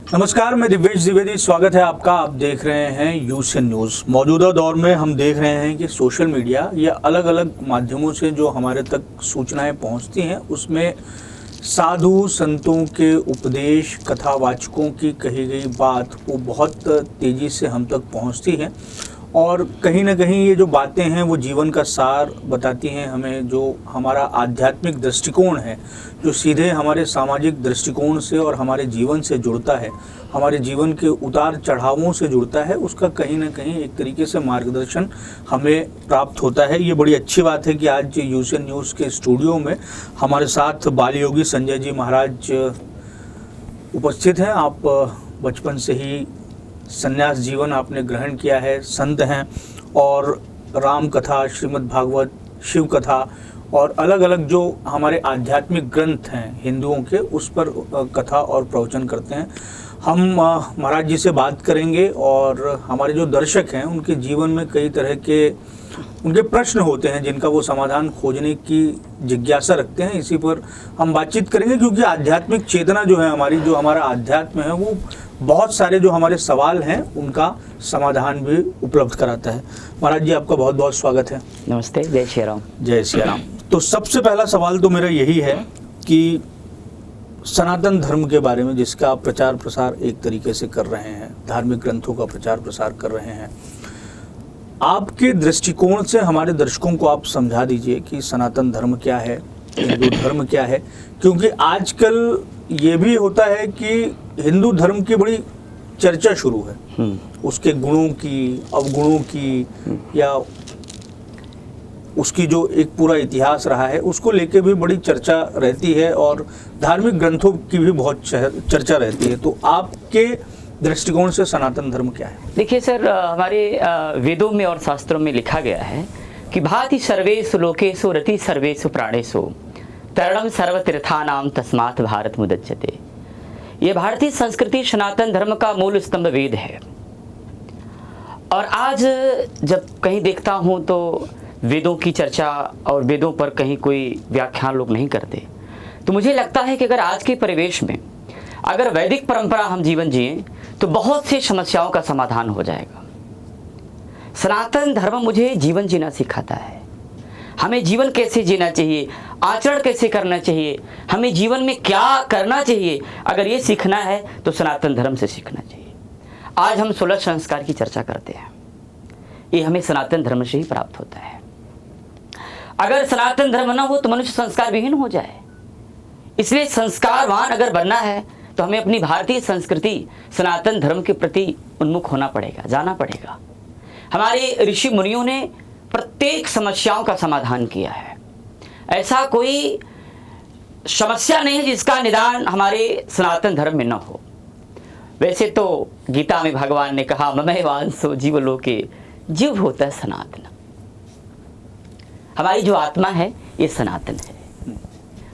नमस्कार, मैं दिव्येश द्विवेदी, स्वागत है आपका। आप देख रहे हैं यूएसएन न्यूज़। मौजूदा दौर में हम देख रहे हैं कि सोशल मीडिया या अलग अलग माध्यमों से जो हमारे तक सूचनाएं पहुंचती हैं उसमें साधु संतों के उपदेश, कथावाचकों की कही गई बात वो बहुत तेज़ी से हम तक पहुंचती है और कहीं ना कहीं ये जो बातें हैं वो जीवन का सार बताती हैं हमें। जो हमारा आध्यात्मिक दृष्टिकोण है, जो सीधे हमारे सामाजिक दृष्टिकोण से और हमारे जीवन से जुड़ता है, हमारे जीवन के उतार चढ़ावों से जुड़ता है, उसका कहीं ना कहीं एक तरीके से मार्गदर्शन हमें प्राप्त होता है। ये बड़ी अच्छी बात है कि आज यूएसएन न्यूज़ के स्टूडियो में हमारे साथ बाल योगी संजय जी महाराज उपस्थित हैं। आप बचपन से ही संन्यास जीवन आपने ग्रहण किया है, संत हैं और राम कथा, श्रीमद् भागवत, शिव कथा और अलग अलग जो हमारे आध्यात्मिक ग्रंथ हैं हिंदुओं के, उस पर कथा और प्रवचन करते हैं। हम महाराज जी से बात करेंगे और हमारे जो दर्शक हैं उनके जीवन में कई तरह के उनके प्रश्न होते हैं जिनका वो समाधान खोजने की जिज्ञासा रखते हैं। इसी पर हम बातचीत करेंगे क्योंकि आध्यात्मिक चेतना जो है हमारी, जो हमारा अध्यात्म है, वो बहुत सारे जो हमारे सवाल हैं उनका समाधान भी उपलब्ध कराता है। महाराज जी, आपका बहुत बहुत स्वागत है। नमस्ते, जय श्री राम। जय श्री राम। तो सबसे पहला सवाल तो मेरा यही है कि सनातन धर्म के बारे में, जिसका आप प्रचार प्रसार एक तरीके से कर रहे हैं, धार्मिक ग्रंथों का प्रचार प्रसार कर रहे हैं, आपके दृष्टिकोण से हमारे दर्शकों को आप समझा दीजिए कि सनातन धर्म क्या है, हिंदू धर्म क्या है। क्योंकि आजकल ये भी होता है कि हिंदू धर्म की बड़ी चर्चा शुरू है, उसके गुणों की, अवगुणों की, या उसकी जो एक पूरा इतिहास रहा है उसको लेके भी बड़ी चर्चा रहती है और धार्मिक ग्रंथों की भी बहुत चर्चा रहती है। तो आपके दृष्टिकोण से सनातन धर्म क्या है? देखिए सर, हमारे वेदों में और शास्त्रों में लिखा गया है कि भाति सर्वेषु लोकेषु रति सर्वेषु प्राणेषु तरणम सर्वतीर्थानाम तस्मात् भारत मुदच्यते। ये भारतीय संस्कृति सनातन धर्म का मूल स्तंभ वेद है। और आज जब कहीं देखता हूँ तो वेदों की चर्चा और वेदों पर कहीं कोई व्याख्यान लोग नहीं करते, तो मुझे लगता है कि अगर आज के परिवेश में अगर वैदिक परंपरा हम जीवन जिए तो बहुत सी समस्याओं का समाधान हो जाएगा। सनातन धर्म मुझे जीवन जीना सिखाता है, हमें जीवन कैसे जीना चाहिए, आचरण कैसे करना चाहिए, हमें जीवन में क्या करना चाहिए। अगर ये सीखना है तो सनातन धर्म से सीखना चाहिए। आज हम 16 संस्कार की चर्चा करते हैं, ये हमें सनातन धर्म से ही प्राप्त होता है। अगर सनातन धर्म ना हो तो मनुष्य संस्कार विहीन हो जाए। इसलिए संस्कारवान अगर बनना है तो हमें अपनी भारतीय संस्कृति सनातन धर्म के प्रति उन्मुख होना पड़ेगा, जाना पड़ेगा। हमारे ऋषि मुनियों ने प्रत्येक समस्याओं का समाधान किया है। ऐसा कोई समस्या नहीं है जिसका निदान हमारे सनातन धर्म में न हो। वैसे तो गीता में भगवान ने कहा, ममैवांसो जीवलोके, जीव होता है सनातन। हमारी जो आत्मा है ये सनातन है।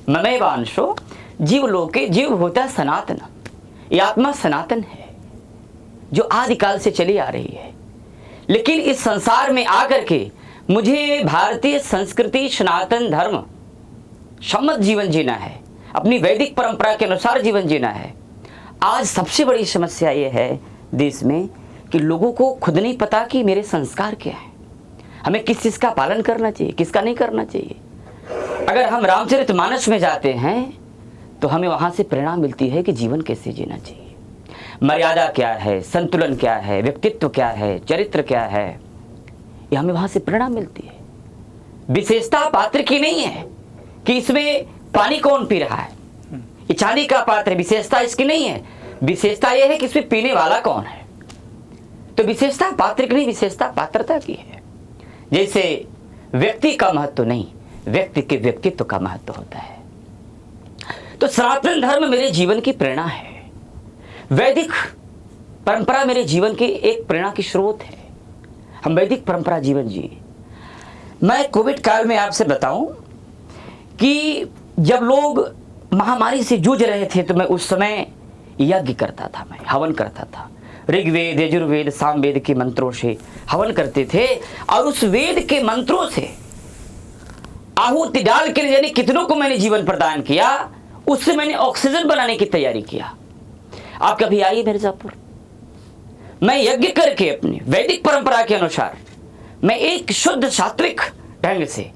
ममैवांशो जीवलोके, जीव होता है सनातन। ये आत्मा सनातन है जो आदिकाल से चली आ रही है। लेकिन इस संसार में आकर के मुझे भारतीय संस्कृति, सनातन धर्म सम्मत जीवन जीना है, अपनी वैदिक परंपरा के अनुसार जीवन जीना है। आज सबसे बड़ी समस्या ये है देश में कि लोगों को खुद नहीं पता कि मेरे संस्कार क्या है, हमें किस चीज़ का पालन करना चाहिए, किसका नहीं करना चाहिए। अगर हम रामचरितमानस में जाते हैं तो हमें वहाँ से प्रेरणा मिलती है कि जीवन कैसे जीना चाहिए, मर्यादा क्या है, संतुलन क्या है, व्यक्तित्व क्या है, चरित्र क्या है, ये हमें वहाँ से प्रेरणा मिलती है। विशेषता पात्र की नहीं है कि इसमें पानी कौन पी रहा है, ये चांदी का पात्र है, विशेषता इसकी नहीं है। विशेषता ये है कि इसमें पीने वाला कौन है। तो विशेषता पात्र की नहीं, विशेषता पात्रता की है। जैसे व्यक्ति का महत्व नहीं, व्यक्ति के व्यक्तित्व का महत्व होता है। तो सनातन धर्म मेरे जीवन की प्रेरणा है, वैदिक परंपरा मेरे जीवन की एक प्रेरणा की स्रोत है। हम वैदिक परंपरा जीवन जिए। मैं कोविड काल में आपसे बताऊं कि जब लोग महामारी से जूझ रहे थे तो मैं उस समय यज्ञ करता था, मैं हवन करता था। ऋग्वेद, यजुर्वेद, सामवेद के मंत्रों से हवन करते थे और उस वेद के मंत्रों से आहुति डाल के यानी कितनों को मैंने जीवन प्रदान किया, उससे मैंने ऑक्सीजन बनाने की तैयारी किया। आप कभी आइए मिर्जापुर, मैं यज्ञ करके अपनी वैदिक परंपरा के अनुसार मैं एक शुद्ध सात्विक ढंग से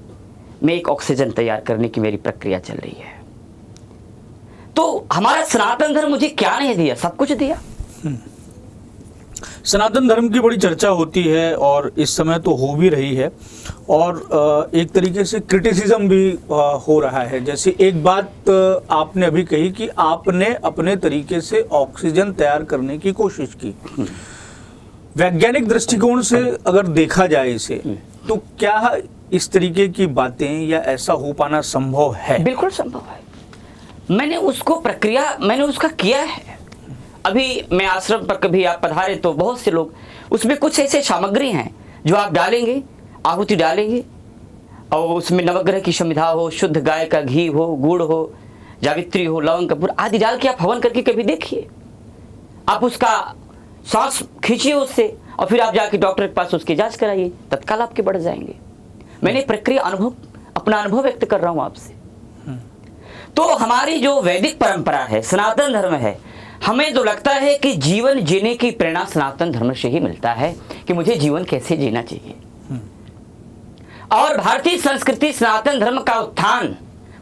मैं एक ऑक्सीजन तैयार करने की मेरी प्रक्रिया चल रही है। तो हमारा सनातन धर्म मुझे क्या नहीं दिया, सब कुछ दिया। सनातन धर्म की बड़ी चर्चा होती है और इस समय तो हो भी रही है, और एक तरीके से क्रिटिसिज्म भी हो रहा है। जैसे एक बात आपने अभी कही कि आपने अपने तरीके से ऑक्सीजन तैयार करने की कोशिश की। वैज्ञानिक दृष्टिकोण से अगर देखा जाए इसे, तो क्या इस तरीके की बातें या ऐसा हो पाना संभव है? बिल्कुल संभव है। मैंने उसका किया है। अभी मैं आश्रम पर कभी आप पधारे तो बहुत से लोग, उसमें कुछ ऐसे सामग्री हैं जो आप डालेंगे, आहुति डालेंगे और उसमें नवग्रह की समिधा हो, शुद्ध गाय का घी हो, गुड़ हो, जावित्री हो, लवंग कपूर आदि डाल के आप हवन करके कभी देखिए। आप उसका सांस खींचिए उससे और फिर आप जाके डॉक्टर के पास उसकी जांच कराइए, तत्काल आपके बढ़ जाएंगे। मैंने प्रक्रिया अपना अनुभव व्यक्त कर रहा हूं आपसे। तो हमारी जो वैदिक परंपरा है, सनातन धर्म है, हमें तो लगता है कि जीवन जीने की प्रेरणा सनातन धर्म से ही मिलता है कि मुझे जीवन कैसे जीना चाहिए। और भारतीय संस्कृति सनातन धर्म का उत्थान,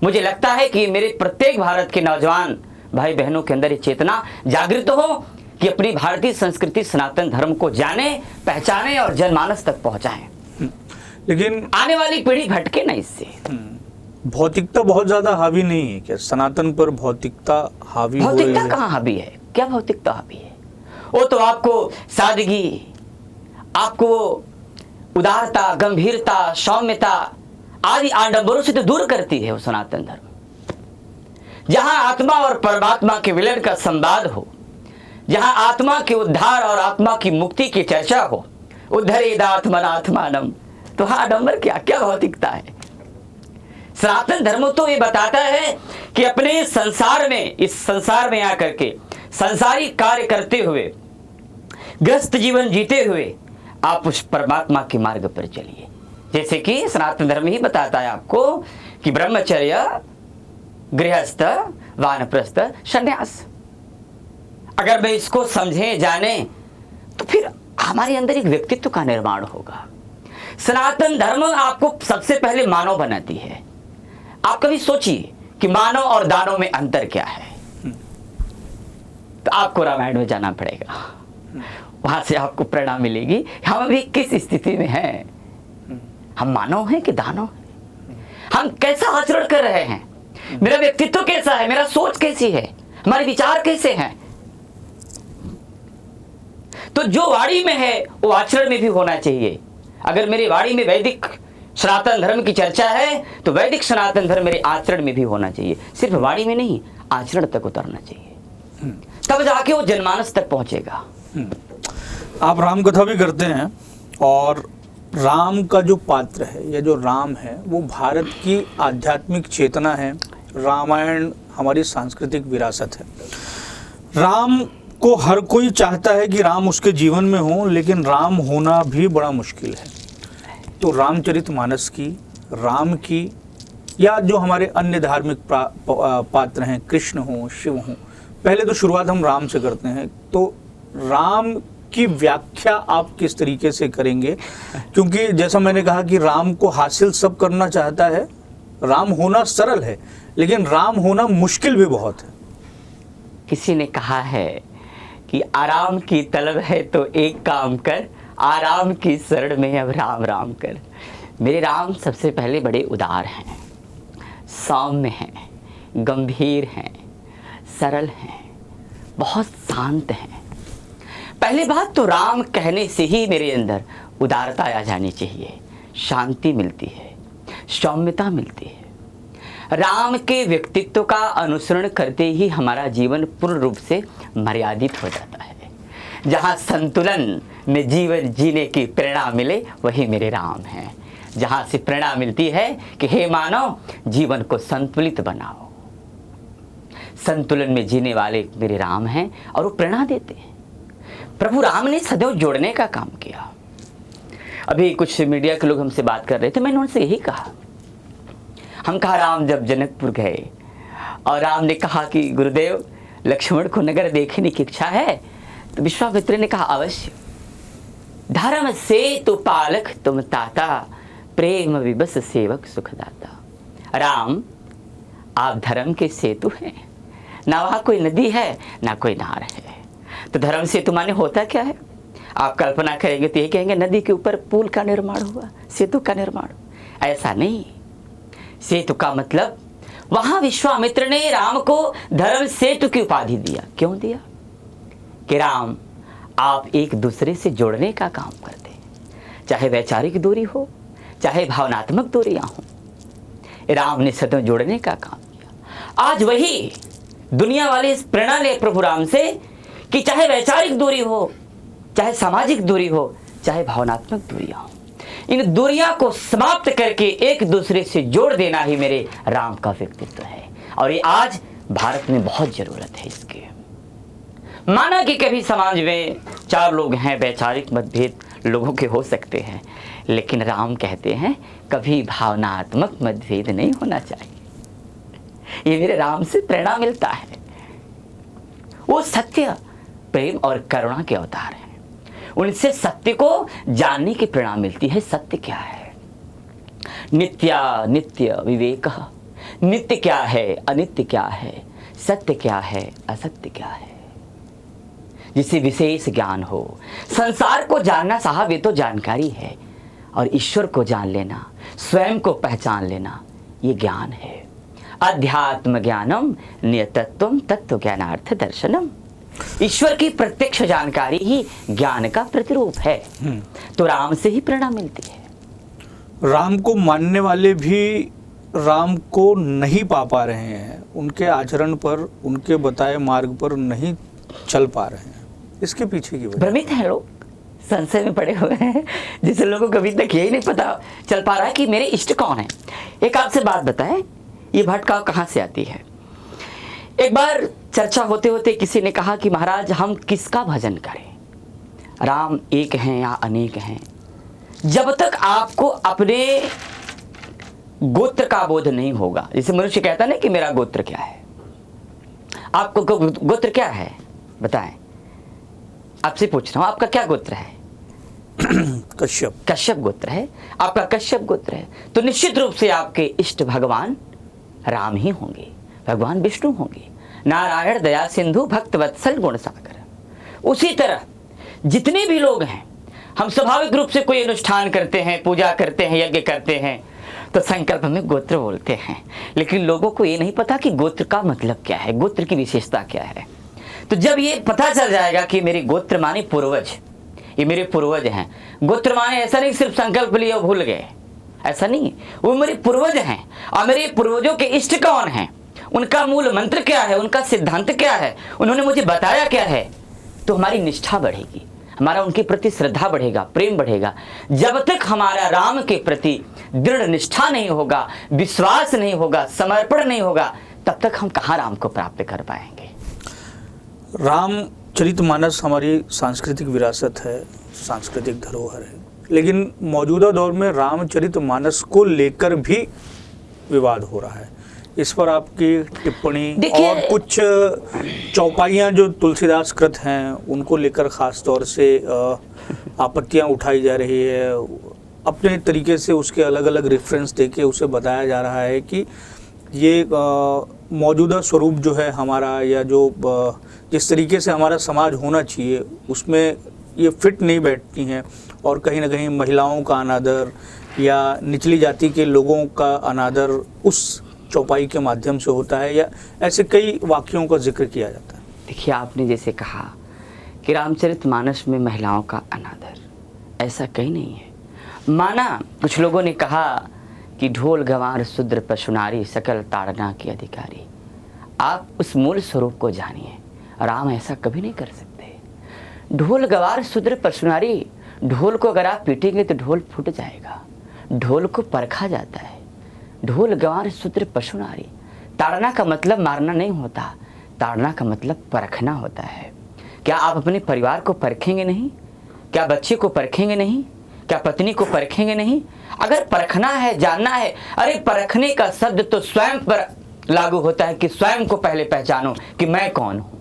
मुझे लगता है कि मेरे प्रत्येक भारत के नौजवान भाई बहनों के अंदर ये चेतना जागृत हो कि अपनी भारतीय संस्कृति सनातन धर्म को जाने, पहचाने और जनमानस तक पहुंचाएं। लेकिन आने वाली पीढ़ी भटके ना इससे। भौतिकता बहुत ज्यादा हावी नहीं है क्या सनातन पर? भौतिकता हावी हो रही भौतिकता है? कहाँ हावी है? क्या भौतिकता हावी है? वो तो आपको सादगी, आपको उदारता, गंभीरता, सौम्यता आदि आडंबरों से तो दूर करती है वो सनातन धर्म। जहां आत्मा और परमात्मा के विलय का संवाद हो, जहां आत्मा के उद्धार और आत्मा की मुक्ति की चर्चा हो, उद्धरेदात्मनात्मानम, तो हाँ आडंबर क्या भौतिकता है? सनातन धर्म तो ये बताता है कि अपने संसार में, इस संसार में आकर के संसारी कार्य करते हुए, ग्रस्त जीवन जीते हुए आप उस परमात्मा के मार्ग पर चलिए। जैसे कि सनातन धर्म ही बताता है आपको कि ब्रह्मचर्य, गृहस्थ, वानप्रस्थ, संन्यास। अगर मैं इसको समझे, जाने, तो फिर हमारे अंदर एक व्यक्तित्व का निर्माण होगा। सनातन धर्म आपको सबसे पहले मानव बनाती है। आप कभी सोचिए कि मानव और दानव में अंतर क्या है, तो आपको रामायण में जाना पड़ेगा, वहां से आपको प्रेरणा मिलेगी हम अभी किस स्थिति में हैं। हम मानव हैं कि दानव हैं? हम कैसा आचरण कर रहे हैं? मेरा व्यक्तित्व कैसा है? मेरा सोच कैसी है? हमारे विचार कैसे हैं? तो जो वाणी में है वो आचरण में भी होना चाहिए। अगर मेरी वाणी में वैदिक सनातन धर्म की चर्चा है तो वैदिक सनातन धर्म मेरे आचरण में भी होना चाहिए। सिर्फ वाणी में नहीं, आचरण तक उतरना चाहिए, तब जाके वो जनमानस तक पहुंचेगा। आप राम कथा भी करते हैं, और राम का जो पात्र है या जो राम है वो भारत की आध्यात्मिक चेतना है। रामायण हमारी सांस्कृतिक विरासत है। राम को हर कोई चाहता है कि राम उसके जीवन में हो, लेकिन राम होना भी बड़ा मुश्किल है। तो रामचरितमानस की, राम की, या जो हमारे अन्य धार्मिक पात्र हैं, कृष्ण हो, शिव हो, पहले तो शुरुआत हम राम से करते हैं। तो राम की व्याख्या आप किस तरीके से करेंगे? क्योंकि जैसा मैंने कहा कि राम को हासिल सब करना चाहता है। राम होना सरल है, लेकिन राम होना मुश्किल भी बहुत है। किसी ने कहा है कि आराम की तलब है तो एक काम कर, आराम की शरण में अब राम राम कर। मेरे राम सबसे पहले बड़े उदार हैं, सौम्य हैं, गंभीर हैं, सरल हैं, बहुत शांत हैं। पहली बात तो राम कहने से ही मेरे अंदर उदारता आ जानी चाहिए, शांति मिलती है, सौम्यता मिलती है। राम के व्यक्तित्व का अनुसरण करते ही हमारा जीवन पूर्ण रूप से मर्यादित हो जाता है। जहाँ संतुलन में जीवन जीने की प्रेरणा मिले वही मेरे राम हैं। जहाँ से प्रेरणा मिलती है कि हे मानव, जीवन को संतुलित बनाओ, संतुलन में जीने वाले मेरे राम हैं और वो प्रेरणा देते हैं। प्रभु राम ने सदैव जोड़ने का काम किया। अभी कुछ मीडिया के लोग हमसे बात कर रहे थे, मैंने उनसे यही कहा हम कहा राम जब जनकपुर गए और राम ने कहा कि गुरुदेव लक्ष्मण को नगर देखने की इच्छा है, तो विश्वामित्र ने कहा अवश्य। धर्म से तो पालक तुम ताता, प्रेम विबस सेवक सुखदाता। राम आप धर्म के सेतु हैं, ना वहाँ कोई नदी है ना कोई नहर है। तो धर्म सेतु माने होता क्या है? आप कल्पना करेंगे तो ये कहेंगे नदी के ऊपर पुल का निर्माण हुआ, सेतु का निर्माण। ऐसा नहीं, सेतु का मतलब वहां विश्वामित्र ने राम को धर्म सेतु की उपाधि दिया। क्यों दिया? कि राम आप एक दूसरे से जोड़ने का काम करते हैं, चाहे वैचारिक दूरी हो चाहे भावनात्मक दूरियां हो, राम ने सदैव जोड़ने का काम किया। आज वही दुनिया वाले इस प्रेरणा ले प्रभु राम से कि चाहे वैचारिक दूरी हो चाहे सामाजिक दूरी हो चाहे भावनात्मक दूरियां हो, इन दूरियां को समाप्त करके एक दूसरे से जोड़ देना ही मेरे राम का व्यक्तित्व है। और ये आज भारत में बहुत जरूरत है इसके। माना कि कभी समाज में चार लोग हैं, वैचारिक मतभेद लोगों के हो सकते हैं, लेकिन राम कहते हैं कभी भावनात्मक मतभेद नहीं होना चाहिए। ये मेरे राम से प्रेरणा मिलता है। वो सत्य, प्रेम और करुणा के अवतार हैं। उनसे सत्य को जानने की प्रेरणा मिलती है। सत्य क्या है? नित्य विवेक। नित्य क्या है, अनित्य क्या है, सत्य क्या है, असत्य क्या है। जिसे विशेष ज्ञान हो। संसार को जानना साहब ये तो जानकारी है, और ईश्वर को जान लेना, स्वयं को पहचान लेना, ये ज्ञान है। अध्यात्म ज्ञानम नियतत्वम तत्व ज्ञानार्थ दर्शनम। ईश्वर की प्रत्यक्ष जानकारी ही ज्ञान का प्रतिरूप है। तो राम से ही प्रेरणा मिलती है। राम को मानने वाले भी राम को नहीं पा रहे हैं, उनके आचरण पर, उनके बताए मार्ग पर नहीं चल पा रहे हैं। इसके पीछे की वजह? भ्रमित हैं लोग, संशय में पड़े हुए हैं, जिसे लोगों को कभी तक यही नहीं पता चल पा रहा है कि मेरे इष्ट कौन है। एक आपसे बात बताएं, ये भटकाव कहाँ से आती है? एक बार चर्चा होते होते किसी ने कहा कि महाराज हम किसका भजन करें, राम एक हैं या अनेक हैं? जब तक आपको अपने गोत्र का बोध नहीं होगा, जैसे मनुष्य कहता है ना कि मेरा गोत्र क्या है, आपको गोत्र क्या है बताएं? आपसे पूछ रहा हूं, आपका क्या गोत्र है? कश्यप। कश्यप गोत्र है, आपका कश्यप गोत्र है, तो निश्चित रूप से आपके इष्ट भगवान राम ही होंगे, भगवान विष्णु होंगे। नारायण दया सिंधु भक्त वत्सल गुण सागर। उसी तरह जितने भी लोग हैं, हम स्वाभाविक रूप से कोई अनुष्ठान करते हैं, पूजा करते हैं, यज्ञ करते हैं, तो संकल्प में गोत्र बोलते हैं। लेकिन लोगों को ये नहीं पता कि गोत्र का मतलब क्या है, गोत्र की विशेषता क्या है। तो जब ये पता चल जाएगा कि मेरे गोत्र माने पूर्वज, ये मेरे पूर्वज हैं। गोत्र माने ऐसा नहीं सिर्फ संकल्प लिए और भूल गए, ऐसा नहीं, वो मेरे पूर्वज हैं। और मेरे पूर्वजों के इष्ट कौन हैं, उनका मूल मंत्र क्या है, उनका सिद्धांत क्या है, उन्होंने मुझे बताया क्या है, तो हमारी निष्ठा बढ़ेगी, हमारा उनके प्रति श्रद्धा बढ़ेगा, प्रेम बढ़ेगा। जब तक हमारा राम के प्रति दृढ़ निष्ठा नहीं होगा, विश्वास नहीं होगा, समर्पण नहीं होगा, तब तक हम कहाँ राम को प्राप्त कर पाएंगे। रामचरितमानस हमारी सांस्कृतिक विरासत है, सांस्कृतिक धरोहर है, लेकिन मौजूदा दौर में रामचरितमानस को लेकर भी विवाद हो रहा है। इस पर आपकी टिप्पणी, और कुछ चौपाइयाँ जो तुलसीदास कृत हैं उनको लेकर खास तौर से आपत्तियाँ उठाई जा रही है। अपने तरीके से उसके अलग अलग रेफरेंस देके उसे बताया जा रहा है कि ये मौजूदा स्वरूप जो है हमारा, या जो जिस तरीके से हमारा समाज होना चाहिए उसमें ये फिट नहीं बैठती हैं, और कहीं ना कहीं महिलाओं का अनादर या निचली जाति के लोगों का अनादर उस चौपाई के माध्यम से होता है, या ऐसे कई वाक्यों का जिक्र किया जाता है। देखिए, आपने जैसे कहा कि रामचरितमानस में महिलाओं का अनादर, ऐसा कहीं नहीं है। माना कुछ लोगों ने कहा कि ढोल गंवार शूद्र पशु नारी सकल ताड़ना के अधिकारी। आप उस मूल स्वरूप को जानिए, राम ऐसा कभी नहीं कर सकते। ढोल गंवार शूद्र पशु नारी, ढोल को अगर आप पीटेंगे तो ढोल फूट जाएगा। ढोल को परखा जाता है। ढोल गंवार शूद्र पशु नारी, ताड़ना का मतलब मारना नहीं होता, ताड़ना का मतलब परखना होता है। क्या आप अपने परिवार को परखेंगे नहीं? क्या बच्चे को परखेंगे नहीं? क्या पत्नी को परखेंगे नहीं? अगर परखना है, जानना है, अरे परखने का शब्द तो स्वयं पर लागू होता है कि स्वयं को पहले पहचानो कि मैं कौन हूं।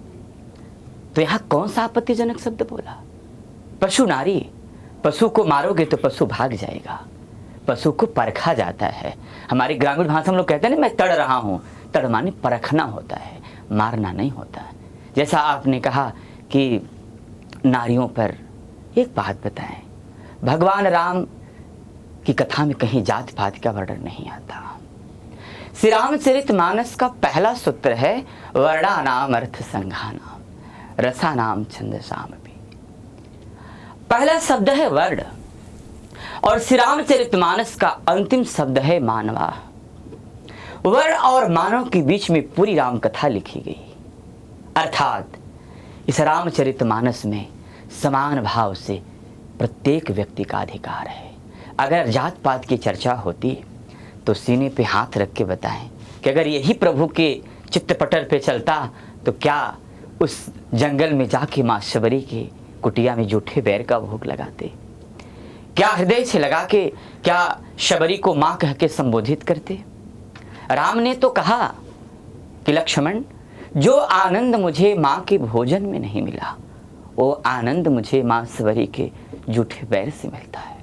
तो यहां कौन सा आपत्तिजनक शब्द बोला? पशु नारी, पशु को मारोगे तो पशु भाग जाएगा, पशु को परखा जाता है। हमारी ग्रामीण भाषा में लोग कहते हैं ना, मैं तड़ रहा हूं। तड़ माने परखना होता है, मारना नहीं होता है। जैसा आपने कहा कि नारियों पर, एक बात बताएं, भगवान राम की कथा में कहीं जात पात का वर्णन नहीं आता। श्री रामचरितमानस का पहला सूत्र है वर्णानाम अर्थ संघानाम रसानाम छंदसामपि। पहला शब्द है वर्ण और श्री रामचरितमानस का अंतिम शब्द है मानवा। वर्ण और मानव के बीच में पूरी राम कथा लिखी गई। अर्थात इस रामचरितमानस में समान भाव से प्रत्येक व्यक्ति का अधिकार है। अगर जात पात की चर्चा होती तो सीने पे हाथ रख के बताएं कि अगर यही प्रभु के चित्तपटल पे चलता तो क्या उस जंगल में जाके माँ शबरी के कुटिया में जूठे बैर का भोग लगाते? क्या हृदय से लगा के क्या शबरी को माँ कह के संबोधित करते? राम ने तो कहा कि लक्ष्मण, जो आनंद मुझे माँ के भोजन में नहीं मिला वो आनंद मुझे माँ शबरी के जूठे बैर से मिलता है।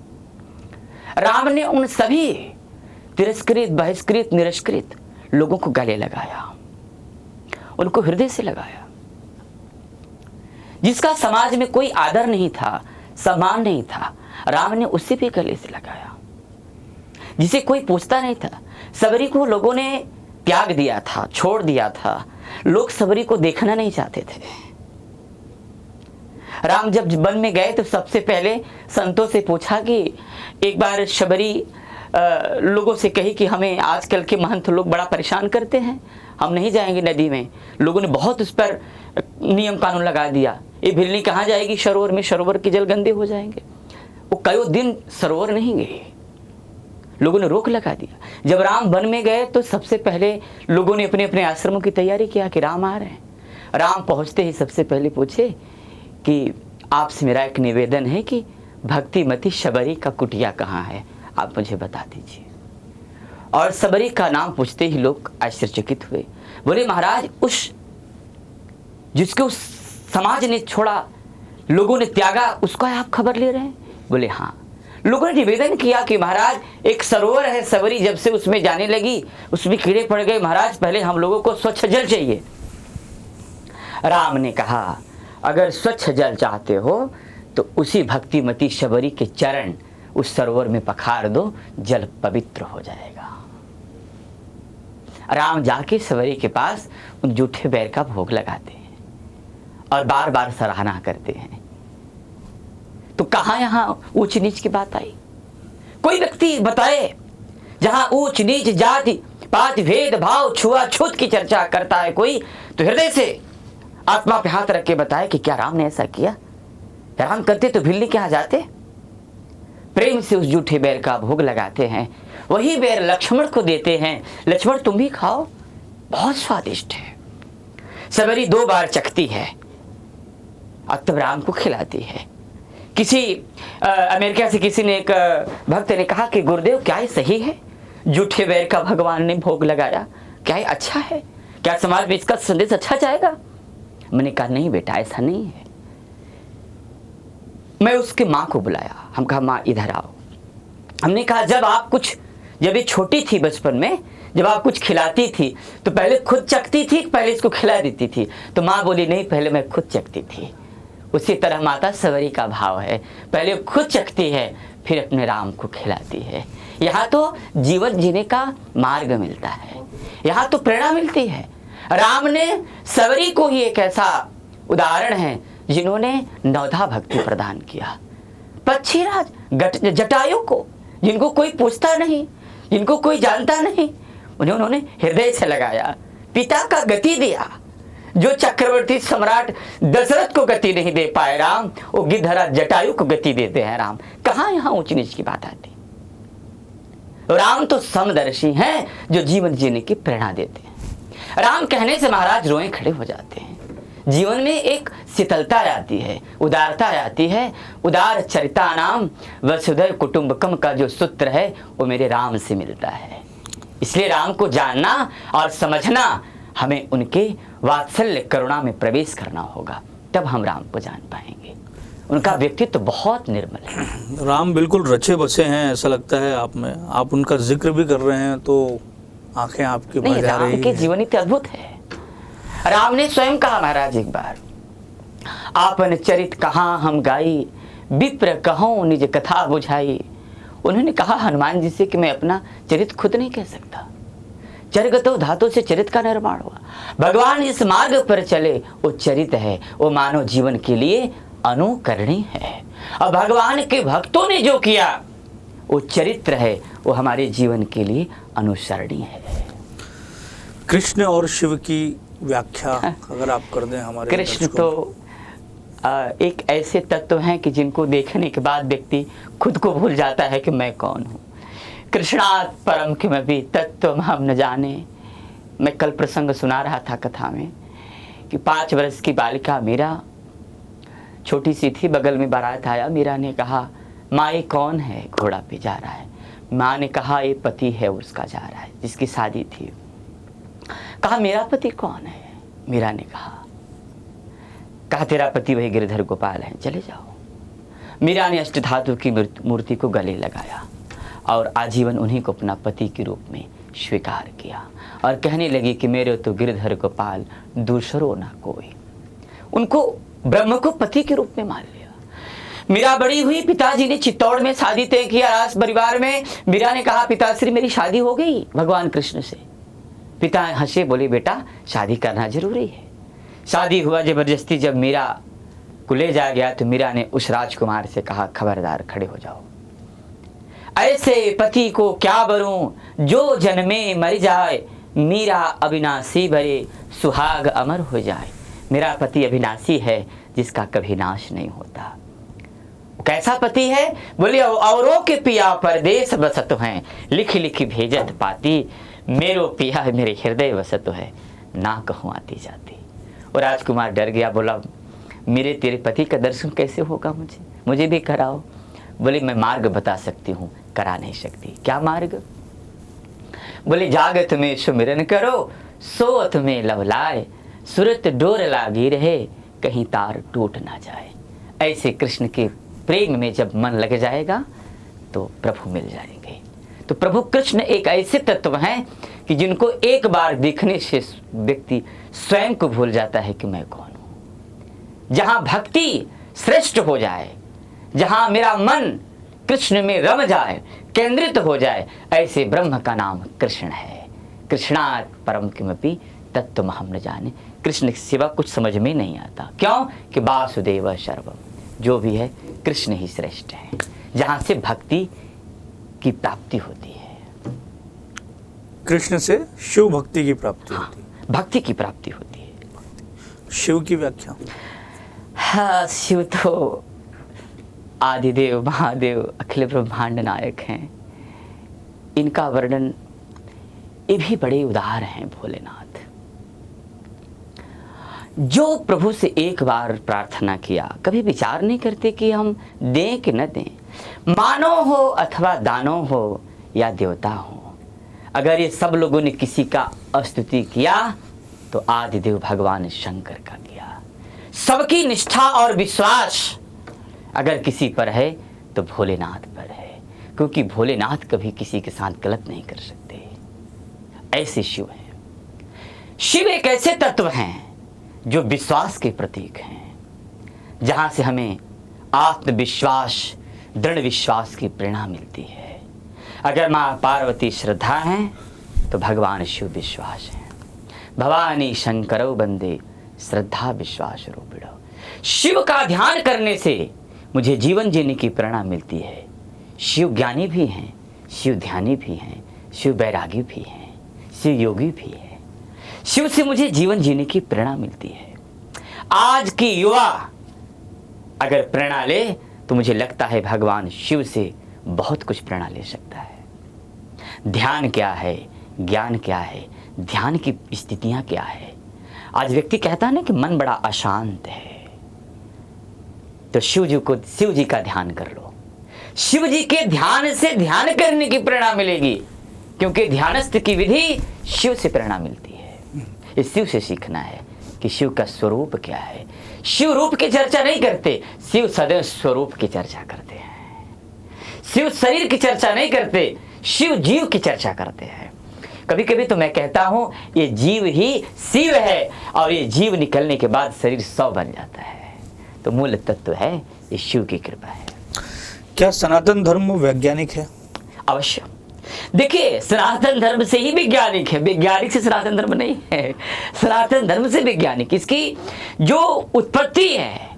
राम ने उन सभी तिरस्कृत, बहिष्कृत, निरस्कृत लोगों को गले लगाया, उनको हृदय से लगाया। जिसका समाज में कोई आदर नहीं था, सम्मान नहीं था, राम ने उसे भी गले से लगाया। जिसे कोई पूछता नहीं था, शबरी को लोगों ने त्याग दिया था, छोड़ दिया था। लोग शबरी को देखना नहीं चाहते थे। राम जब वन में गए तो सबसे पहले संतों से पूछा कि एक बार शबरी लोगों से कही कि हमें आजकल के महंत लोग बड़ा परेशान करते हैं, हम नहीं जाएंगे नदी में। लोगों ने बहुत उस पर नियम कानून लगा दिया, ये बिल्ली कहाँ जाएगी सरोवर में, सरोवर के जल गंदे हो जाएंगे। वो कई दिन सरोवर नहीं गए, लोगों ने रोक लगा दिया। जब राम वन में गए तो सबसे पहले लोगों ने अपने अपने आश्रमों की तैयारी किया कि राम आ रहे हैं। राम पहुंचते ही सबसे पहले पूछे कि आपसे मेरा एक निवेदन है कि भक्तिमती शबरी का कुटिया कहाँ है, आप मुझे बता दीजिए। और शबरी का नाम पूछते ही लोग आश्चर्यचकित हुए। बोले महाराज, उस जिसको उस समाज ने छोड़ा, लोगों ने त्यागा, उसका आप खबर ले रहे हैं? बोले हाँ। लोगों ने निवेदन किया कि महाराज एक सरोवर है, शबरी जब से उसमें जाने लगी उसमें कीड़े पड़ गए, महाराज पहले हम लोगों को स्वच्छ जल चाहिए। राम ने कहा अगर स्वच्छ जल चाहते हो तो उसी भक्तिमती शबरी के चरण उस सरोवर में पखार दो, जल पवित्र हो जाएगा। राम जाके शबरी के पास उन जूठे बैर का भोग लगाते हैं और बार बार सराहना करते हैं। तो कहां यहां ऊंच नीच की बात आई? कोई व्यक्ति बताए जहां ऊंच नीच, जाति पात, भेद भाव, छुआछूत की चर्चा करता है कोई, तो हृदय से आत्मा पे हाथ रख के बताए कि क्या राम ने ऐसा किया? राम करते तो बिल्ली के यहाँ जाते? प्रेम से उस जूठे बैर का भोग लगाते हैं, वही बैर लक्ष्मण को देते हैं, लक्ष्मण तुम भी खाओ, बहुत स्वादिष्ट है। शबरी 2 बार चखती है और तब राम को खिलाती है। किसी अमेरिका से किसी ने, एक भक्त ने कहा कि गुरुदेव क्या ये सही है, जूठे बैर का भगवान ने भोग लगाया, क्या ये अच्छा है, क्या समाज में इसका संदेश अच्छा जाएगा? मैंने कहा नहीं बेटा, ऐसा नहीं है। मैं उसके माँ को बुलाया, हम कहा माँ इधर आओ। हमने कहा जब ये छोटी थी बचपन में, जब आप कुछ खिलाती थी तो पहले खुद चखती थी, पहले इसको खिला देती थी? तो माँ बोली नहीं, पहले मैं खुद चखती थी। उसी तरह माता शबरी का भाव है, पहले खुद चखती है फिर अपने राम को खिलाती है। यहाँ तो जीवन जीने का मार्ग मिलता है, यहाँ तो प्रेरणा मिलती है। राम ने शबरी को ही एक ऐसा उदाहरण है जिन्होंने नवधा भक्ति प्रदान किया। पक्षीराज जटायु को, जिनको कोई पूछता नहीं, जिनको कोई जानता नहीं, उन्हें उन्होंने हृदय से लगाया, पिता का गति दिया। जो चक्रवर्ती सम्राट दशरथ को गति नहीं दे पाए राम, वो गिद्धराज जटायु को गति देते हैं राम। कहाँ यहाँ ऊंच नीच की बात आती? राम तो समदर्शी हैं जो जीवन जीने की प्रेरणा देते हैं। राम कहने से महाराज रोए खड़े हो जाते हैं। जीवन में एक शीतलता आती है, उदारता आती है। उदार चरिता नाम वसुधैव कुटुंबकम का जो सूत्र है वो मेरे राम से मिलता है। इसलिए राम को जानना और समझना, हमें उनके वात्सल्य करुणा में प्रवेश करना होगा, तब हम राम को जान पाएंगे। उनका व्यक्तित्व बहुत निर्मल है। राम बिल्कुल रचे बसे हैं, ऐसा लगता है आप में। आप उनका जिक्र भी कर रहे हैं तो आंखें आपकी भर जा रही राम के हैं। जीवन इतने अद्भुत है। राम ने स्वयं कहा महाराज एक बार, आपन चरित कहाँ हम गाई, विप्र कहो निज कथा बुझाई। उन्होंने कहा हनुमान जी से कि मैं अपना चरित खुद नहीं कह सकता। चरगतो धातु से चरित का निर्माण हुआ। भगवान इस मार्ग पर चले, वो चरित है, वो मानव जीवन के लिए अनुकरणीय है। और भगवान के भक्तों ने जो किया वो चरित्र है, वो हमारे जीवन के लिए अनुसरणीय है। कृष्ण और शिव की व्याख्या अगर आप कर दें हमारे कृष्ण दर्शकों तो एक ऐसे तत्व हैं कि जिनको देखने के बाद व्यक्ति खुद को भूल जाता है कि मैं कौन हूँ। कृष्णात् परम किमपि तत्त्वम हम न जाने। मैं कल प्रसंग सुना रहा था कथा में कि 5 वर्ष की बालिका मीरा छोटी सी थी, बगल में बारात आया। मीरा ने कहा माँ ये कौन है घोड़ा पे जा रहा है। माँ ने कहा ये पति है उसका जा रहा है, जिसकी शादी थी। कहा मेरा पति कौन है। मीरा ने कहा तेरा पति वही गिरधर गोपाल है, चले जाओ। मीरा ने अष्टधातु की मूर्ति को गले लगाया और आजीवन उन्हीं को अपना पति के रूप में स्वीकार किया और कहने लगी कि मेरे तो गिरधर गोपाल दूसरो ना कोई। उनको ब्रह्म को पति के रूप में मान लिया। मीरा बड़ी हुई, पिताजी ने चित्तौड़ में शादी तय किया राज परिवार में। मीरा ने कहा पिताश्री मेरी शादी हो गई भगवान कृष्ण से। पिता हंसे, बोले बेटा शादी करना जरूरी है। शादी हुआ जबरदस्ती। जब मीरा को ले जाया गया तो मीरा ने उस राजकुमार से कहा खबरदार खड़े हो जाओ, ऐसे पति को क्या बरूं जो जन्मे मर जाए। मीरा अविनाशी भरे सुहाग अमर हो जाए। मेरा पति अविनाशी है जिसका कभी नाश नहीं होता। कैसा पति है? बोले औरों के पिया परदेश बसत हैं, लिख लिख भेजत पाती। मेरो पिया मेरे हृदय वसत है, ना कहूँ आती जाती। और राजकुमार डर गया, बोला मेरे तेरे पति का दर्शन कैसे होगा, मुझे भी कराओ। बोले मैं मार्ग बता सकती हूँ, करा नहीं सकती। क्या मार्ग? बोले जागत में सुमिरन करो, सोत में लवलाए, सुरत डोर लागी रहे, कहीं तार टूट ना जाए। ऐसे कृष्ण के प्रेम में जब मन लग जाएगा तो प्रभु मिल जाएंगे। तो प्रभु कृष्ण एक ऐसे तत्व हैं कि जिनको एक बार देखने से व्यक्ति स्वयं को भूल जाता है कि मैं कौन हूं। जहां भक्ति श्रेष्ठ हो जाए, जहां मेरा मन कृष्ण में रम जाए, केंद्रित हो जाए, ऐसे ब्रह्म का नाम कृष्ण है। कृष्णात् परम किमपि तत्त्वम हम न जाने। कृष्ण के सिवा कुछ समझ में नहीं आता। क्यों? कि वासुदेव सर्वम, जो भी है कृष्ण ही श्रेष्ठ है। जहां से भक्ति की प्राप्ति होती है, कृष्ण से शिव भक्ति की प्राप्ति होती है। भक्ति की प्राप्ति होती है। शिव की व्याख्या? हाँ, शिव तो आदिदेव महादेव अखिल ब्रह्मांड नायक हैं। इनका वर्णन ये भी बड़े उदार हैं। भोलेनाथ जो प्रभु से एक बार प्रार्थना किया, कभी विचार नहीं करते कि हम दें कि न दें, मानव हो अथवा दानव हो या देवता हो। अगर ये सब लोगों ने किसी का स्तुति किया तो आदिदेव भगवान शंकर का किया। सबकी निष्ठा और विश्वास अगर किसी पर है तो भोलेनाथ पर है, क्योंकि भोलेनाथ कभी किसी के साथ गलत नहीं कर सकते। ऐसे शिव हैं। शिव एक ऐसे तत्व हैं जो विश्वास के प्रतीक हैं, जहां से हमें आत्मविश्वास, दृढ़ विश्वास की प्रेरणा मिलती है। अगर माँ पार्वती श्रद्धा है तो भगवान शिव विश्वास है। भवानी शंकरो बंदे श्रद्धा विश्वास रूपिणो। शिव का ध्यान करने से मुझे जीवन जीने की प्रेरणा मिलती है। शिव ज्ञानी भी हैं, शिव ध्यानी भी हैं, शिव बैरागी भी हैं, शिव योगी भी है। शिव से मुझे जीवन जीने की प्रेरणा मिलती है। आज की युवा अगर प्रेरणा ले तो मुझे लगता है भगवान शिव से बहुत कुछ प्रेरणा ले सकता है। ध्यान क्या है, ज्ञान क्या है, ध्यान की स्थितियां क्या है, आज व्यक्ति कहता है ना कि मन बड़ा अशांत है, तो शिव जी का ध्यान कर लो। शिव जी के ध्यान से ध्यान करने की प्रेरणा मिलेगी, क्योंकि ध्यानस्थ की विधि शिव से प्रेरणा मिलती है। इस शिव से सीखना है कि शिव का स्वरूप क्या है। शिव रूप की चर्चा नहीं करते, शिव सदैव स्वरूप की चर्चा करते हैं। शिव शरीर की चर्चा नहीं करते, शिव जीव की चर्चा करते हैं। कभी कभी तो मैं कहता हूं ये जीव ही शिव है, और ये जीव निकलने के बाद शरीर 100 बन जाता है। तो मूल तत्व है ये शिव की कृपा है। क्या सनातन धर्म वैज्ञानिक है? अवश्य। देखिए, सनातन धर्म से ही वैज्ञानिक है, वैज्ञानिक से सनातन धर्म नहीं है। सनातन धर्म से वैज्ञानिक, इसकी जो उत्पत्ति है,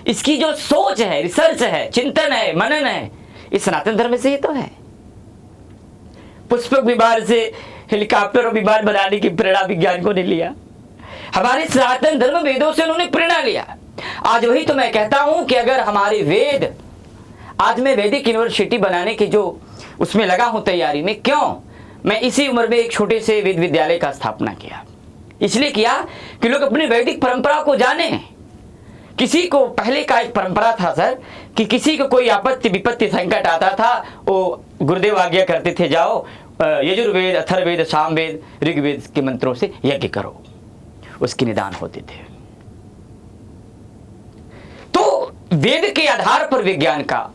इसकी जो सोच है, रिसर्च है, चिंतन है, मनन है, इस सनातन धर्म से ही तो है। पुष्पक विमान से हेलीकॉप्टर और विमान बनाने की प्रेरणा वैज्ञानिकों ने लिया। हमारे सनातन धर्म वेदों से उन्होंने प्रेरणा लिया। आज वही तो मैं कहता हूं कि अगर हमारे वेद, आज मैं वैदिक यूनिवर्सिटी बनाने की जो उसमें लगा हूं तैयारी में, क्यों? मैं इसी उम्र में एक छोटे से वेद विद्यालय का स्थापना किया। इसलिए किया कि लोग अपनी वैदिक परंपरा को जाने। किसी को पहले का एक परंपरा था सर कि किसी को कोई आपत्ति विपत्ति संकट आता था, वो गुरुदेव आज्ञा करते थे, जाओ यजुर्वेद, अथर्ववेद, सामवेद, ऋग्वेद के मंत्रों से यज्ञ करो, उसके निदान होते थे। तो वेद के आधार पर विज्ञान का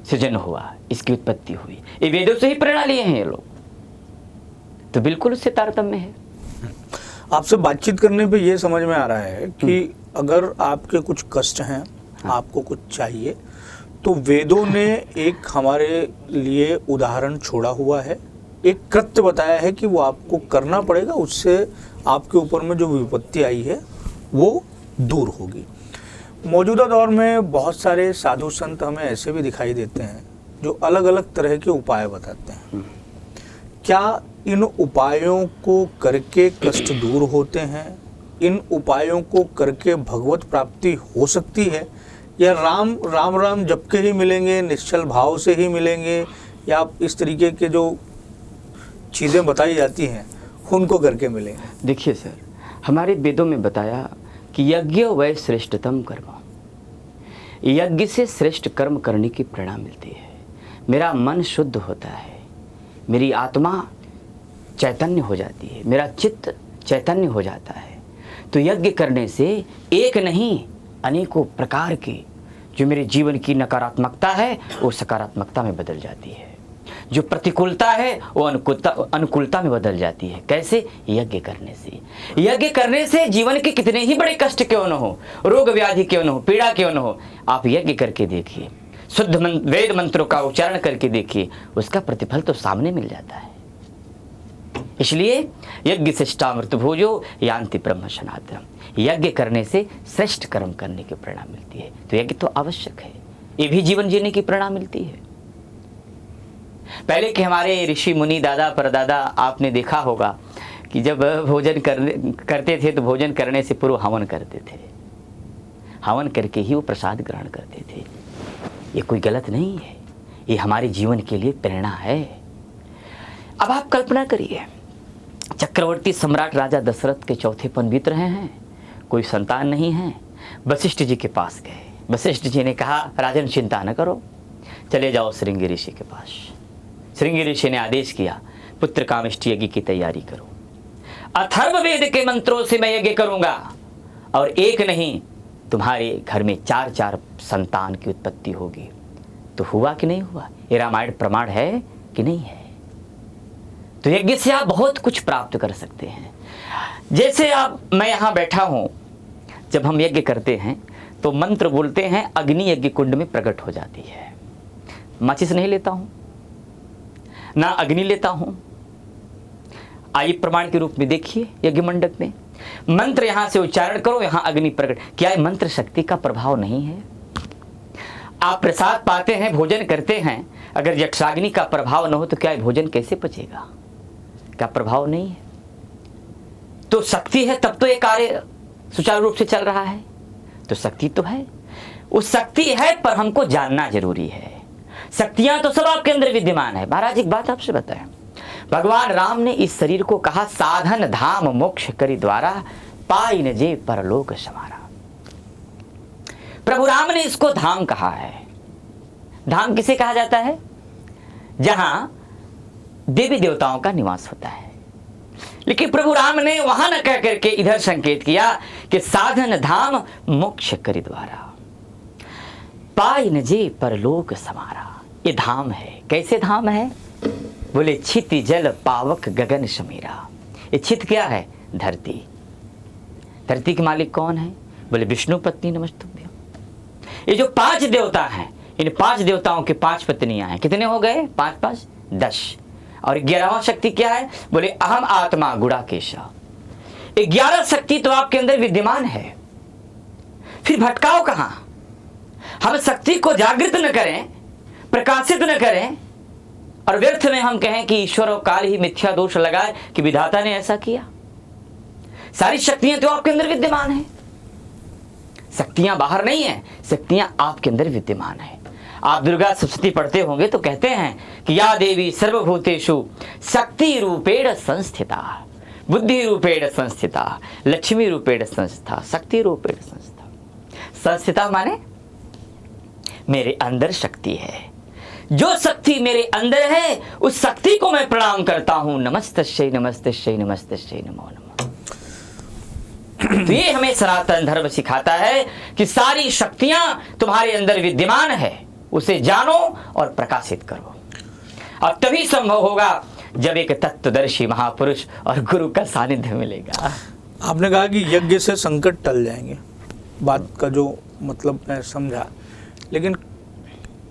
सृजन हुआ, इसकी उत्पत्ति हुई। ये वेदों से ही प्रेरणा लिए हैं ये लोग, तो बिल्कुल उससे तारतम्य है। आपसे बातचीत करने पे ये समझ में आ रहा है कि अगर आपके कुछ कष्ट हैं, आपको कुछ चाहिए, तो वेदों ने एक हमारे लिए उदाहरण छोड़ा हुआ है, एक कृत्य बताया है कि वो आपको करना पड़ेगा, उससे आपके ऊपर में जो विपत्ति आई है वो दूर होगी। मौजूदा दौर में बहुत सारे साधु संत हमें ऐसे भी दिखाई देते हैं जो अलग अलग तरह के उपाय बताते हैं। क्या इन उपायों को करके कष्ट दूर होते हैं? इन उपायों को करके भगवत प्राप्ति हो सकती है, या राम राम राम जप के ही मिलेंगे, निश्चल भाव से ही मिलेंगे, या इस तरीके के जो चीज़ें बताई जाती हैं उनको करके मिलेंगे? देखिए सर, हमारे वेदों में बताया कि यज्ञ वै श्रेष्ठतम कर्म, यज्ञ से श्रेष्ठ कर्म करने की प्रेरणा मिलती है। मेरा मन शुद्ध होता है, मेरी आत्मा चैतन्य हो जाती है, मेरा चित्त चैतन्य हो जाता है। तो यज्ञ करने से एक नहीं अनेकों प्रकार की जो मेरे जीवन की नकारात्मकता है वो सकारात्मकता में बदल जाती है, जो प्रतिकूलता है वो अनुकूलता में बदल जाती है। कैसे? यज्ञ करने से। यज्ञ करने से जीवन के कितने ही बड़े कष्ट क्यों न हो, रोग व्याधि क्यों न हो, पीड़ा क्यों न हो, आप यज्ञ करके देखिए, शुद्ध वेद मंत्रों का उच्चारण करके देखिए, उसका प्रतिफल तो सामने मिल जाता है। इसलिए यज्ञ श्रेष्ठामृत भोजो यान्ति ब्रह्म सनातनम, यज्ञ करने से श्रेष्ठ कर्म करने की प्रेरणा मिलती है। तो यज्ञ तो आवश्यक है, ये भी जीवन जीने की प्रेरणा मिलती है। पहले के हमारे ऋषि मुनि, दादा परदादा, आपने देखा होगा कि जब भोजन करते थे तो भोजन करने से पूर्व हवन करते थे, हवन करके ही वो प्रसाद ग्रहण करते थे। ये कोई गलत नहीं है, ये हमारे जीवन के लिए प्रेरणा है। अब आप कल्पना करिए, चक्रवर्ती सम्राट राजा दशरथ के चौथे पन बीत रहे हैं, कोई संतान नहीं है। वशिष्ठ जी के पास गए, वशिष्ठ जी ने कहा राजन चिंता न करो, चले जाओ श्रृंगी ऋषि के पास। श्रृंगी ऋषि ने आदेश किया पुत्र कामेष्टि यज्ञ की तैयारी करो, अथर्ववेद के मंत्रों से मैं यज्ञ करूंगा, और एक नहीं तुम्हारे घर में 4-4 संतान की उत्पत्ति होगी। तो हुआ कि नहीं हुआ? ये रामायण प्रमाण है कि नहीं है? तो यज्ञ से आप बहुत कुछ प्राप्त कर सकते हैं। जैसे मैं यहाँ बैठा हूँ, जब हम यज्ञ करते हैं तो मंत्र बोलते हैं, अग्नि यज्ञ कुंड में प्रकट हो जाती है। माचिस नहीं लेता हूँ, ना अग्नि लेता हूँ। आइए प्रमाण के रूप में देखिए, यज्ञ मंडप में मंत्र यहाँ से उच्चारण करो, यहाँ अग्नि प्रकट। क्या ये मंत्र शक्ति का प्रभाव नहीं है? आप प्रसाद पाते हैं, भोजन करते हैं, अगर यक्षाग्नि का प्रभाव न हो तो क्या भोजन कैसे पचेगा? क्या प्रभाव नहीं है? तो शक्ति है तब तो ये कार्य सुचारू रूप से चल रहा है। तो शक्ति तो है, उस शक्ति है, पर हमको जानना जरूरी है। शक्तियां तो सब आपके अंदर विद्यमान है। महाराज एक बात आपसे बताएं, भगवान राम ने इस शरीर को कहा साधन धाम मोक्ष करी द्वारा पाई न जे परलोक समारा। प्रभु राम ने इसको धाम कहा है। धाम किसे कहा जाता है? जहां देवी देवताओं का निवास होता है। लेकिन प्रभु राम ने वहां न कह करके इधर संकेत किया कि साधन धाम मोक्ष करि द्वारा, पाई न जे परलोक समारा। ये धाम है। कैसे धाम है? बोले छिति जल पावक गगन समीरा। ये छित क्या है? धरती। धरती के मालिक कौन है? बोले विष्णु पत्नी नमस्तुभ्यं। ये जो 5 देवता हैं, इन 5 देवताओं की 5 पत्नियां हैं। कितने हो गए? 5 5 10। और 11वां शक्ति क्या है? बोले अहम आत्मा गुड़ाकेश। 11 शक्ति तो आपके अंदर विद्यमान है, फिर भटकाओ कहां? हम शक्ति को जागृत न करें, प्रकाशित न करें, और व्यर्थ में हम कहें कि ईश्वर और काल ही मिथ्या दोष लगाए कि विधाता ने ऐसा किया। सारी शक्तियां तो आपके अंदर विद्यमान है। शक्तियां बाहर नहीं है, शक्तियां आपके अंदर विद्यमान है। आप दुर्गा सप्तशती पढ़ते होंगे तो कहते हैं कि या देवी सर्वभूतेषु शक्ति रूपेण संस्थिता, बुद्धि रूपेण संस्थिता, लक्ष्मी रूपेण संस्थिता, शक्ति रूपेण संस्थिता। संस्थिता माने मेरे अंदर शक्ति है। जो शक्ति मेरे अंदर है उस शक्ति को मैं प्रणाम करता हूं। नमस्तस्यै नमस्तस्यै नमस्तस्यै नमो नमः। तो ये हमें सनातन धर्म सिखाता है कि सारी शक्तियां तुम्हारे अंदर विद्यमान है, उसे जानो और प्रकाशित करो। और तभी संभव होगा जब एक तत्वदर्शी महापुरुष और गुरु का सानिध्य मिलेगा। आपने कहा कि यज्ञ से संकट टल जाएंगे, बात का जो मतलब मैं समझा, लेकिन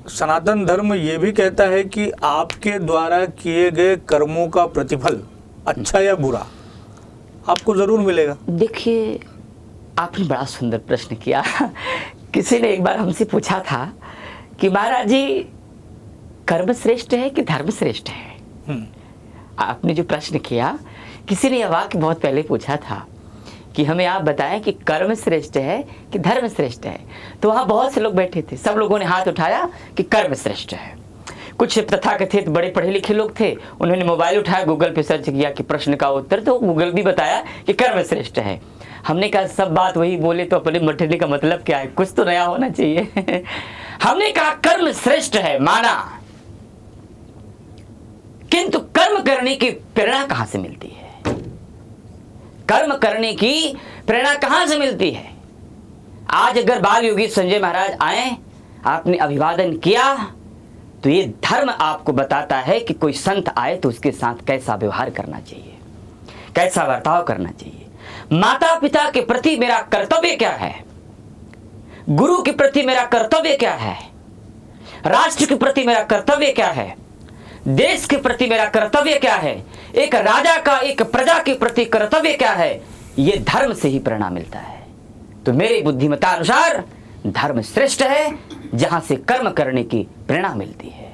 सनातन धर्म ये भी कहता है कि आपके द्वारा किए गए कर्मों का प्रतिफल अच्छा या बुरा आपको जरूर मिलेगा। देखिए, आपने बड़ा सुंदर प्रश्न किया। किसी ने एक बार हमसे पूछा था कि महाराज जी, कर्म श्रेष्ठ है कि धर्म श्रेष्ठ है? आपने जो प्रश्न किया, किसी ने यह वाक्य बहुत पहले पूछा था कि हमें आप बताएं कि कर्म श्रेष्ठ है कि धर्म श्रेष्ठ है। तो वहाँ बहुत से लोग बैठे थे, सब लोगों ने हाथ उठाया कि कर्म श्रेष्ठ है। कुछ तथाकथित बड़े पढ़े लिखे लोग थे, उन्होंने मोबाइल उठाया, गूगल पे सर्च किया कि प्रश्न का उत्तर, तो गूगल भी बताया कि कर्म श्रेष्ठ है। हमने कहा सब बात वही बोले तो अपने मठने का मतलब क्या है? कुछ तो नया होना चाहिए। हमने कहा कर्म श्रेष्ठ है, माना, किंतु कर्म करने की प्रेरणा कहां से मिलती है? कर्म करने की प्रेरणा कहां से मिलती है? आज अगर बाल योगी संजय महाराज आए, आपने अभिवादन किया, तो ये धर्म आपको बताता है कि कोई संत आए तो उसके साथ कैसा व्यवहार करना चाहिए, कैसा बर्ताव करना चाहिए। माता पिता के प्रति मेरा कर्तव्य क्या है? गुरु के प्रति मेरा कर्तव्य क्या है? राष्ट्र के प्रति मेरा कर्तव्य क्या है? देश के प्रति मेरा कर्तव्य क्या है? एक राजा का, एक प्रजा के प्रति कर्तव्य क्या है? ये धर्म से ही प्रेरणा मिलता है। तो मेरे बुद्धिमता अनुसार धर्म श्रेष्ठ है, जहां से कर्म करने की प्रेरणा मिलती है।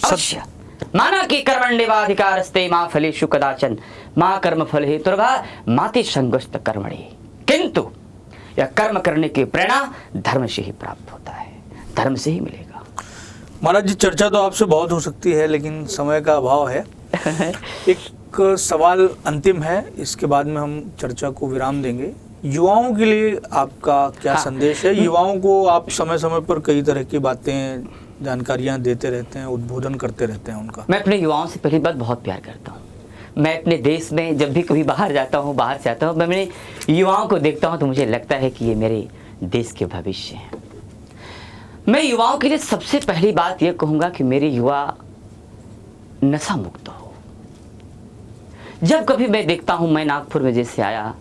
अवश्य माना कि कर्मण्येवाधिकारस्ते मा फलेषु कदाचन मा कर्म फल हेतुर्भा माति संगोष्ठ कर्मणि। किंतु यह कर्म करने की प्रेरणा धर्म से ही प्राप्त होता है, धर्म से ही मिलेगा। महाराज जी, चर्चा तो आपसे बहुत हो सकती है, लेकिन समय का अभाव है। एक सवाल अंतिम है, इसके बाद में हम चर्चा को विराम देंगे। युवाओं के लिए आपका क्या संदेश है? युवाओं को आप समय समय पर कई तरह की बातें, जानकारियां देते रहते हैं, उद्बोधन करते रहते हैं उनका। मैं अपने युवाओं से पहली बात बहुत प्यार करता हूँ। मैं अपने देश में जब भी कभी बाहर जाता हूँ, बाहर से आता हूँ, मैं अपने युवाओं को देखता हूँ तो मुझे लगता है कि ये मेरे देश के भविष्य हैं। मैं युवाओं के लिए सबसे पहली बात यह कहूँगा कि मेरे युवा नशा मुक्त हो। जब कभी मैं देखता हूँ, मैं नागपुर में जैसे आया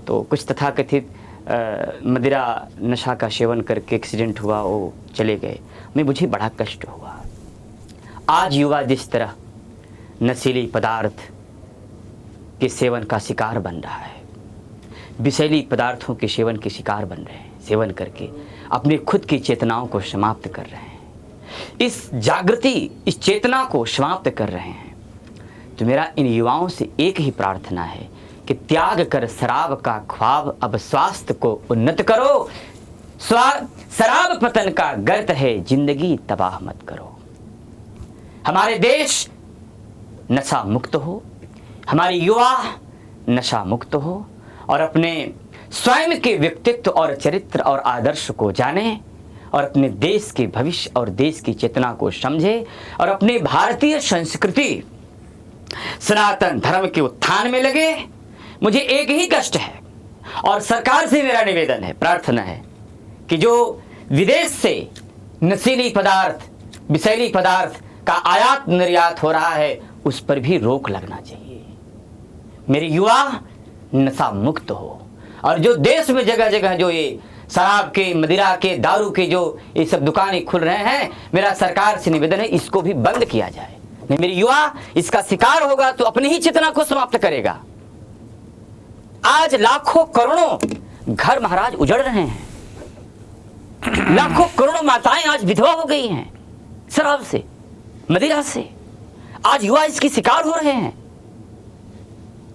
तो कुछ तथाकथित मदिरा नशा का सेवन करके एक्सीडेंट हुआ, वो चले गए, मुझे बड़ा कष्ट हुआ। आज युवा जिस तरह नशीली पदार्थ के सेवन का शिकार बन रहा है, विषैली पदार्थों के सेवन के शिकार बन रहे हैं, सेवन करके अपने खुद की चेतनाओं को समाप्त कर रहे हैं, इस जागृति, इस चेतना को समाप्त कर रहे हैं। तो मेरा इन युवाओं से एक ही प्रार्थना है कि त्याग कर शराब का ख्वाब, अब स्वास्थ्य को उन्नत करो। शराब पतन का गर्त है, जिंदगी तबाह मत करो। हमारे देश नशा मुक्त हो, हमारे युवा नशा मुक्त हो, और अपने स्वयं के व्यक्तित्व और चरित्र और आदर्श को जाने और अपने देश के भविष्य और देश की चेतना को समझे और अपने भारतीय संस्कृति सनातन धर्म के उत्थान में लगे। मुझे एक ही कष्ट है और सरकार से मेरा निवेदन है, प्रार्थना है कि जो विदेश से नशीली पदार्थ, विषैली पदार्थ का आयात निर्यात हो रहा है उस पर भी रोक लगना चाहिए। मेरे युवा नशा मुक्त हो और जो देश में जगह जगह जो ये शराब के, मदिरा के, दारू के जो ये सब दुकानें खुल रहे हैं, मेरा सरकार से निवेदन है इसको भी बंद किया जाए। नहीं मेरी युवा इसका शिकार होगा तो अपनी ही चेतना को समाप्त करेगा। आज लाखों करोड़ों घर महाराज उजड़ रहे हैं, लाखों करोड़ों माताएं आज विधवा हो गई हैं शराब से, मदिरा से। आज युवा इसकी शिकार हो रहे हैं।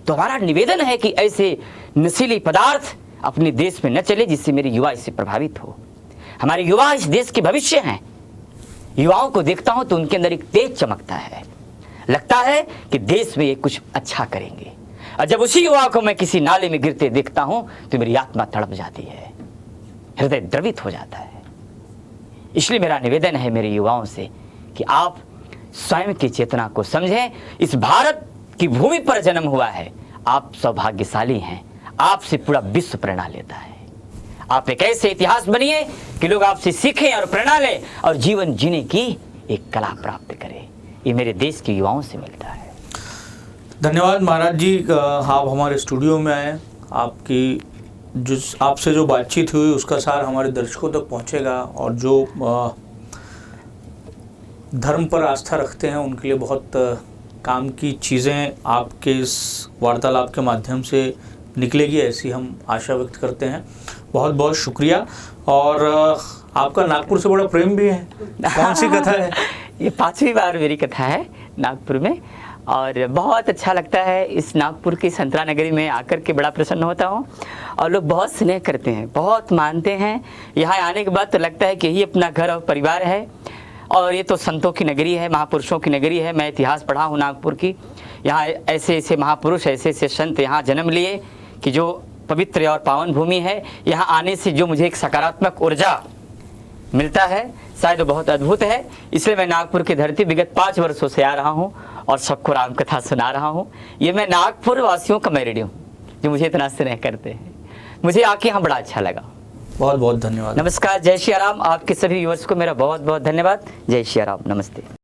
तो हमारा निवेदन है कि ऐसे नशीली पदार्थ अपने देश में न चले जिससे मेरे युवा इससे प्रभावित हो। हमारे युवा इस देश के भविष्य हैं। युवाओं को देखता हूं तो उनके अंदर एक तेज चमकता है, लगता है कि देश में ये कुछ अच्छा करेंगे। और जब उसी युवा को मैं किसी नाले में गिरते देखता हूं तो मेरी आत्मा तड़प जाती है, हृदय द्रवित हो जाता है। इसलिए मेरा निवेदन है मेरे युवाओं से कि आप स्वयं की चेतना को समझें। इस भारत की भूमि पर जन्म हुआ है, आप सौभाग्यशाली हैं, आपसे पूरा विश्व प्रेरणा लेता है। आप एक ऐसे इतिहास बनिए कि लोग आपसे सीखें और प्रेरणा लें और जीवन जीने की एक कला प्राप्त करें। ये मेरे देश के युवाओं से मिलता है। धन्यवाद महाराज जी, आप हमारे स्टूडियो में आए। आपकी आपसे जो बातचीत हुई उसका सार हमारे दर्शकों तक पहुंचेगा और जो धर्म पर आस्था रखते हैं उनके लिए बहुत काम की चीज़ें आपके इस वार्तालाप के माध्यम से निकलेगी, ऐसी हम आशा व्यक्त करते हैं। बहुत बहुत शुक्रिया। और आपका नागपुर से बड़ा प्रेम भी है, कौन सी कथा है? ये 5वीं बार मेरी कथा है नागपुर में और बहुत अच्छा लगता है। इस नागपुर की संतरा नगरी में आकर के बड़ा प्रसन्न होता हूँ और लोग बहुत स्नेह करते हैं, बहुत मानते हैं। यहाँ आने के बाद तो लगता है कि यही अपना घर और परिवार है और ये तो संतों की नगरी है, महापुरुषों की नगरी है। मैं इतिहास पढ़ा हूँ नागपुर की। यहाँ ऐसे ऐसे महापुरुष, ऐसे ऐसे संत यहाँ जन्म लिए कि जो पवित्र और पावन भूमि है। यहाँ आने से जो मुझे एक सकारात्मक ऊर्जा मिलता है शायद वो बहुत अद्भुत है। इसलिए मैं नागपुर की धरती विगत 5 वर्षों से आ रहा हूँ और सबको राम कथा सुना रहा हूँ। ये मैं नागपुर वासियों का मेरिडी हूँ जो मुझे इतना स्नेह करते हैं। मुझे आके यहाँ बड़ा अच्छा लगा। बहुत बहुत धन्यवाद। नमस्कार, जय श्री राम। आपके सभी व्यूअर्स को मेरा बहुत बहुत धन्यवाद। जय श्री राम, नमस्ते।